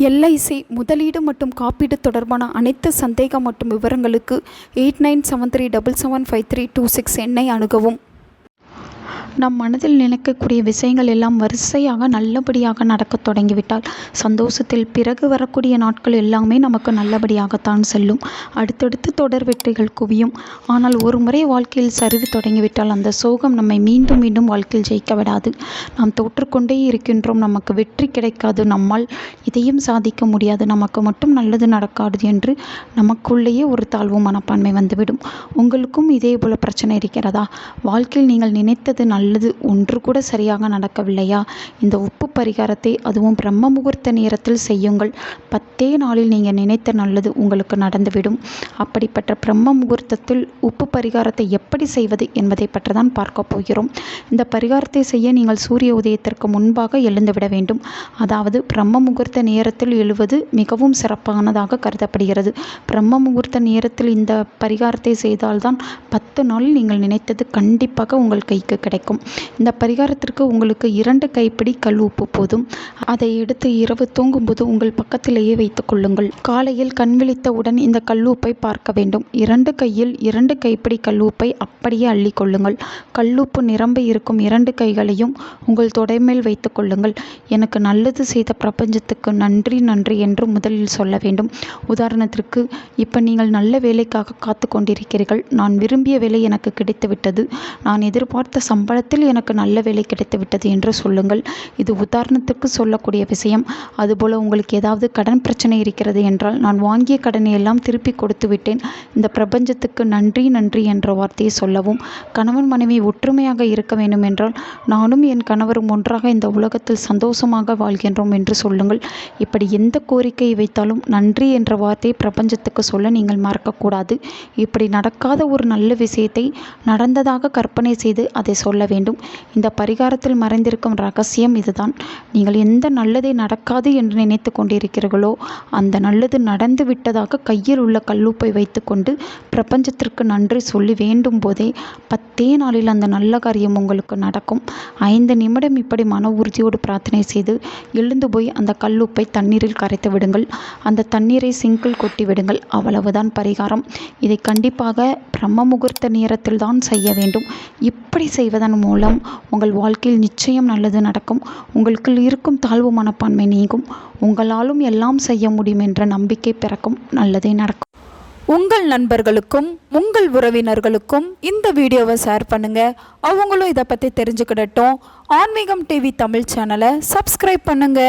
LIC முதலீடு மற்றும் காப்பீடு தொடர்பான அனைத்து சந்தேகம் மற்றும் விவரங்களுக்கு 8973775326 எண்ணை அணுகவும். நம் மனதில் நினைக்கக்கூடிய விஷயங்கள் எல்லாம் வரிசையாக நல்லபடியாக நடக்கத் தொடங்கிவிட்டால் சந்தோஷத்தில் பிறகு வரக்கூடிய நாட்கள் எல்லாமே நமக்கு நல்லபடியாகத்தான் செல்லும். அடுத்தடுத்து தொடர் வெற்றிகள் குவியும். ஆனால் ஒரு முறை வாழ்க்கையில் சரிவு தொடங்கிவிட்டால் அந்த சோகம் நம்மை மீண்டும் மீண்டும் வாழ்க்கையில் ஜெயிக்க விடாது. நாம் தோற்றுக்கொண்டே இருக்கின்றோம், நமக்கு வெற்றி கிடைக்காது, நம்மால் இதையும் சாதிக்க முடியாது, நமக்கு மட்டும் நல்லது நடக்காது என்று நமக்குள்ளேயே ஒரு தாழ்வு மனப்பான்மை வந்துவிடும். உங்களுக்கும் இதே போல பிரச்சனை இருக்கிறதா? வாழ்க்கையில் நீங்கள் நினைத்தது நல்லது ஒன்று கூட சரியாக நடக்கவில்லையா? இந்த உப்பு பரிகாரத்தை அதுவும் பிரம்ம முகூர்த்த நேரத்தில் செய்யுங்கள். 10 நாளில் நீங்கள் நினைத்த நல்லது உங்களுக்கு நடந்துவிடும். அப்படிப்பட்ட பிரம்ம முகூர்த்தத்தில் உப்பு பரிகாரத்தை எப்படி செய்வது என்பதை பற்றி தான் பார்க்க போகிறோம். இந்த பரிகாரத்தை செய்ய நீங்கள் சூரிய உதயத்திற்கு முன்பாக எழுந்துவிட வேண்டும். அதாவது பிரம்ம முகூர்த்த நேரத்தில் எழுவது மிகவும் சிறப்பானதாக கருதப்படுகிறது. பிரம்ம முகூர்த்த நேரத்தில் இந்த பரிகாரத்தை செய்தால்தான் 10 நாளில் நீங்கள் நினைத்தது கண்டிப்பாக உங்கள் கைக்கு கிடைக்கும். இந்த பரிகாரத்திற்கு உங்களுக்கு 2 கைப்பிடி கல் உப்பு போதும். அதை எடுத்து இரவு தூங்கும்போது உங்கள் பக்கத்திலேயே வைத்துக் கொள்ளுங்கள். காலையில் கண் விழித்தவுடன் இந்த கல்லுப்பை பார்க்க வேண்டும். 2 கையில் 2 கைப்பிடி கல்லுப்பை அப்படியே அள்ளி கொள்ளுங்கள். கல்லுப்பு நிரம்ப இருக்கும் 2 கைகளையும் உங்கள் தொடைமேல் வைத்துக் கொள்ளுங்கள். எனக்கு நல்லது செய்த பிரபஞ்சத்துக்கு நன்றி நன்றி என்று முதலில் சொல்ல வேண்டும். உதாரணத்திற்கு, இப்போ நீங்கள் நல்ல வேலைக்காக காத்து கொண்டிருக்கிறீர்கள். நான் விரும்பிய வேலை எனக்கு கிடைத்துவிட்டது, நான் எதிர்பார்த்த சம்பளத்தில் எனக்கு நல்ல வேலை கிடைத்துவிட்டது என்று சொல்லுங்கள். இது உதாரணத்துக்கு சொல்லக்கூடிய விஷயம். அதுபோல் உங்களுக்கு ஏதாவது கடன் பிரச்சனை இருக்கிறது என்றால், நான் வாங்கிய கடனை எல்லாம் திருப்பி கொடுத்து விட்டேன், இந்த பிரபஞ்சத்துக்கு நன்றி நன்றி என்ற வார்த்தையை சொல்லவும். கணவன் மனைவி ஒற்றுமையாக இருக்க வேண்டும் என்றால், நானும் என் கணவரும் ஒன்றாக இந்த உலகத்தில் சந்தோஷமாக வாழ்கின்றோம் என்று சொல்லுங்கள். இப்படி எந்த கோரிக்கையை வைத்தாலும் நன்றி என்ற வார்த்தையை பிரபஞ்சத்துக்கு சொல்ல நீங்கள் மறக்கக்கூடாது. இப்படி நடக்காத ஒரு நல்ல விஷயத்தை நடந்ததாக கற்பனை செய்து அதை சொல்ல வேண்டும். இந்த பரிகாரத்தில் மறைந்திருக்கும் ரகசியம் இதுதான். நீங்கள் எந்த நல்லதை நடக்காது என்று நினைத்து கொண்டிருக்கிறீர்களோ அந்த நல்லது நடந்து விட்டதாக கையில் உள்ள கல்லுப்பை வைத்துக்கொண்டு பிரபஞ்சத்திற்கு நன்றி சொல்லி வேண்டும் போதே 10 நாளில் அந்த நல்ல காரியம் உங்களுக்கு நடக்கும். 5 நிமிடம் இப்படி மன உறுதியோடு பிரார்த்தனை செய்து எழுந்து போய் அந்த கல்லுப்பை தண்ணீரில் கரைத்து விடுங்கள். அந்த தண்ணீரை சிங்கில் கொட்டி விடுங்கள். அவ்வளவுதான் பரிகாரம். இதை கண்டிப்பாக பிரம்ம முகூர்த்த நேரத்தில் தான் செய்ய வேண்டும். இப்படி செய்வதன் மூலம் உங்கள் வாழ்க்கையில் நிச்சயம் நல்லது நடக்கும். உங்களுக்குள் இருக்கும் தாழ்வு மனப்பான்மை நீங்கும். உங்களாலும் எல்லாம் செய்ய முடியும் என்ற நம்பிக்கை பிறக்கும். நல்லதே நடக்கும். உங்கள் நண்பர்களுக்கும் உங்கள் உறவினர்களுக்கும் இந்த வீடியோவை ஷேர் பண்ணுங்க. அவங்களும் இதை பற்றி தெரிஞ்சுக்கிடட்டும். ஆன்மீகம் டிவி தமிழ் சேனலை சப்ஸ்கிரைப் பண்ணுங்க.